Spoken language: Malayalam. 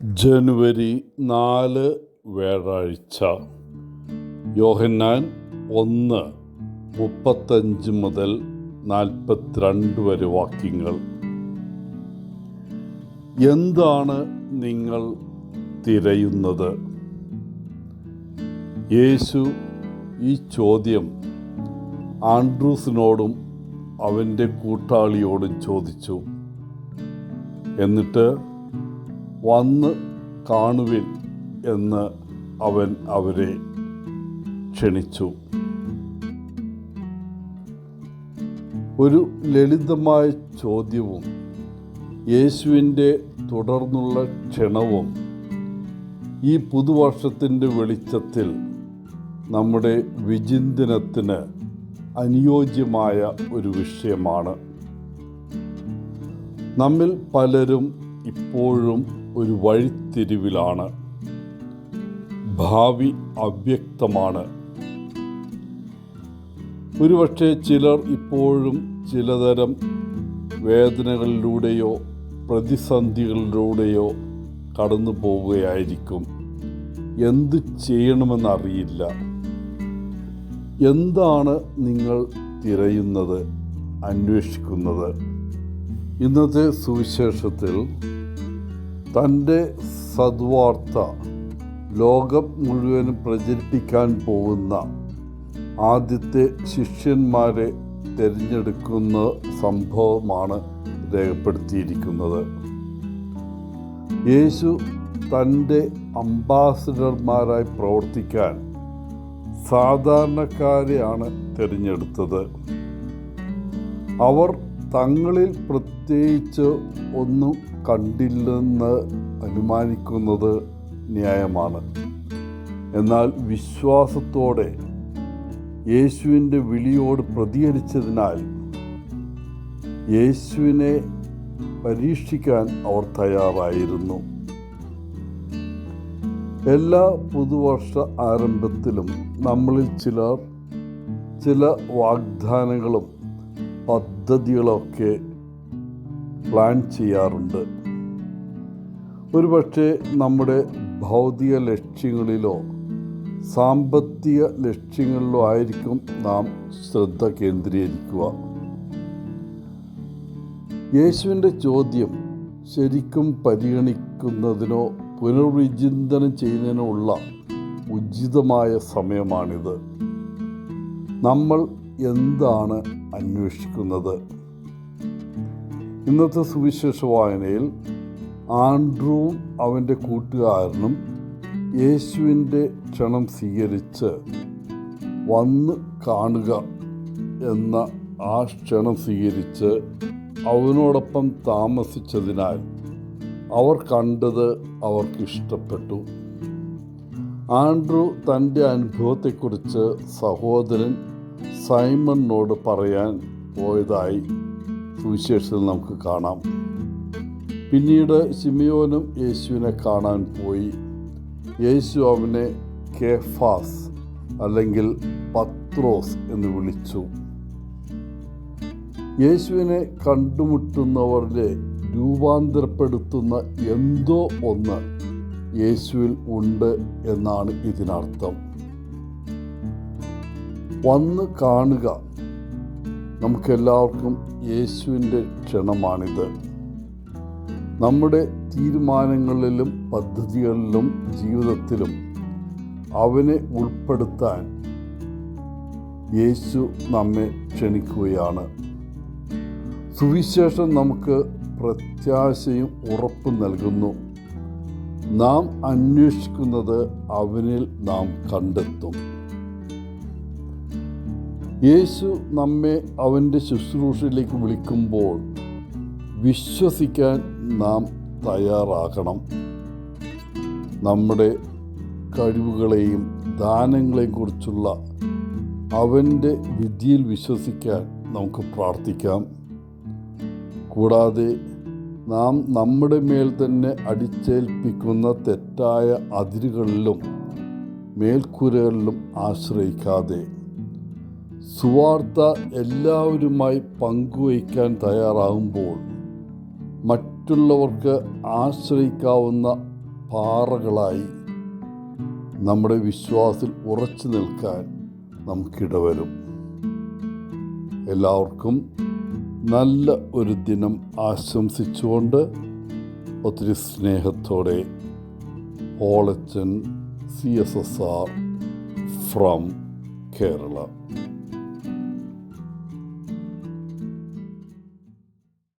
ജനുവരി 4 വ്യാഴാഴ്ച. യോഹന്നാൻ 1:35 മുതൽ 42 വരെ വാക്യങ്ങൾ. എന്താണ് നിങ്ങൾ തിരയുന്നത്? യേശു ഈ ചോദ്യം ആൻഡ്രൂസിനോടും അവൻ്റെ കൂട്ടാളിയോടും ചോദിച്ചു. എന്നിട്ട് വന്ന് കാണുവിൻ എന്ന് അവൻ അവരെ ക്ഷണിച്ചു. ഒരു ലളിതമായ ചോദ്യവും യേശുവിൻ്റെ തുടർന്നുള്ള ക്ഷണവും ഈ പുതുവർഷത്തിൻ്റെ വെളിച്ചത്തിൽ നമ്മുടെ വിചിന്തനത്തിന് അനുയോജ്യമായ ഒരു വിഷയമാണ്. നമ്മിൽ പലരും ഇപ്പോഴും ഒരു വഴിത്തിരിവിലാണ്. ഭാവി അവ്യക്തമാണ്. ഒരുപക്ഷെ ചിലർ ഇപ്പോഴും ചിലതരം വേദനകളിലൂടെയോ പ്രതിസന്ധികളിലൂടെയോ കടന്നു പോവുകയായിരിക്കും. എന്ത് ചെയ്യണമെന്നറിയില്ല. എന്താണ് നിങ്ങൾ തിരയുന്നത്, അന്വേഷിക്കുന്നത്? ഇന്നത്തെ സുവിശേഷത്തിൽ തൻ്റെ സദ്വാർത്ത ലോകം മുഴുവനും പ്രചരിപ്പിക്കാൻ പോകുന്ന ആദ്യത്തെ ശിഷ്യന്മാരെ തിരഞ്ഞെടുക്കുന്ന സംഭവമാണ് രേഖപ്പെടുത്തിയിരിക്കുന്നത്. യേശു തൻ്റെ അംബാസഡർമാരായി പ്രവർത്തിക്കാൻ സാധാരണക്കാരെയാണ് തിരഞ്ഞെടുത്തത്. അവർ തങ്ങളിൽ പ്രത്യേകിച്ച് ഒന്നും കണ്ടില്ലെന്ന് അനുമാനിക്കുന്നത് ന്യായമാണ്. എന്നാൽ വിശ്വാസത്തോടെ യേശുവിൻ്റെ വിളിയോട് പ്രതികരിച്ചതിനാൽ യേശുവിനെ പരീക്ഷിക്കാൻ അവർ തയ്യാറായിരുന്നു. എല്ലാ പുതുവർഷ ആരംഭത്തിലും നമ്മളിൽ ചിലർ ചില വാഗ്ദാനങ്ങളും പദ്ധതികളൊക്കെ പ്ലാൻ ചെയ്യാറുണ്ട്. ഒരുപക്ഷെ നമ്മുടെ ഭൗതിക ലക്ഷ്യങ്ങളിലോ സാമ്പത്തിക ലക്ഷ്യങ്ങളിലോ ആയിരിക്കും നാം ശ്രദ്ധ കേന്ദ്രീകരിക്കുക. യേശുവിൻ്റെ ചോദ്യം ശരിക്കും പരിഗണിക്കുന്നതിനോ പുനർവിചിന്തനം ചെയ്യുന്നതിനോ ഉള്ള ഉചിതമായ സമയമാണിത്. നമ്മൾ എന്താണ് അന്വേഷിക്കുന്നത്? ഇന്നത്തെ സുവിശേഷ വായനയിൽ ആൻഡ്രൂവും അവൻ്റെ കൂട്ടുകാരനും യേശുവിൻ്റെ ക്ഷണം സ്വീകരിച്ച് വന്ന് കാണുക എന്ന ആ ക്ഷണം സ്വീകരിച്ച് അവനോടൊപ്പം താമസിച്ചതിനാൽ അവർ കണ്ടത് അവർക്ക് ഇഷ്ടപ്പെട്ടു. ആൻഡ്രൂ തൻ്റെ അനുഭവത്തെക്കുറിച്ച് സഹോദരൻ സൈമണിനോട് പറയാൻ പോയതായി സുവിശേഷത്തിൽ നമുക്ക് കാണാം. പിന്നീട് ശിമിയോനും യേശുവിനെ കാണാൻ പോയി. യേശു അവനെ കേഫാസ് അല്ലെങ്കിൽ പത്രോസ് എന്ന് വിളിച്ചു. യേശുവിനെ കണ്ടുമുട്ടുന്നവരെ രൂപാന്തരപ്പെടുത്തുന്ന എന്തോ ഒന്ന് യേശുവിൽ ഉണ്ട് എന്നാണ് ഇതിനർത്ഥം. വന്ന് കാണുക നമുക്കെല്ലാവർക്കും യേശുവിൻ്റെ ക്ഷണമാണിത്. നമ്മുടെ തീരുമാനങ്ങളിലും പദ്ധതികളിലും ജീവിതത്തിലും അവനെ ഉൾപ്പെടുത്താൻ യേശു നമ്മെ ക്ഷണിക്കുകയാണ്. സുവിശേഷം നമുക്ക് പ്രത്യാശയും ഉറപ്പും നൽകുന്നു. നാം അന്വേഷിക്കുന്നത് അവനിൽ നാം കണ്ടെത്തും. യേശു നമ്മെ അവൻ്റെ ശുശ്രൂഷയിലേക്ക് വിളിക്കുമ്പോൾ വിശ്വസിക്കാൻ നാം തയ്യാറാകണം. നമ്മുടെ കഴിവുകളെയും ദാനങ്ങളെയും കുറിച്ചുള്ള അവൻ്റെ വിധിയിൽ വിശ്വസിക്കാൻ നമുക്ക് പ്രാർത്ഥിക്കാം. കൂടാതെ നാം നമ്മുടെ മേൽ തന്നെ അടിച്ചേൽപ്പിക്കുന്ന തെറ്റായ അതിരുകളിലും മേൽക്കൂരകളിലും ആശ്രയിക്കാതെ സുവാർത്ത എല്ലാവരുമായി പങ്കുവയ്ക്കാൻ തയ്യാറാകുമ്പോൾ മറ്റുള്ളവർക്ക് ആശ്രയിക്കാവുന്ന പാറകളായി നമ്മുടെ വിശ്വാസത്തിൽ ഉറച്ചു നിൽക്കാൻ നമുക്കിടവരും. എല്ലാവർക്കും നല്ല ഒരു ദിനം ആശംസിച്ചുകൊണ്ട് ഒത്തിരി സ്നേഹത്തോടെ പോളച്ചൻ CSSR ഫ്രം കേരള.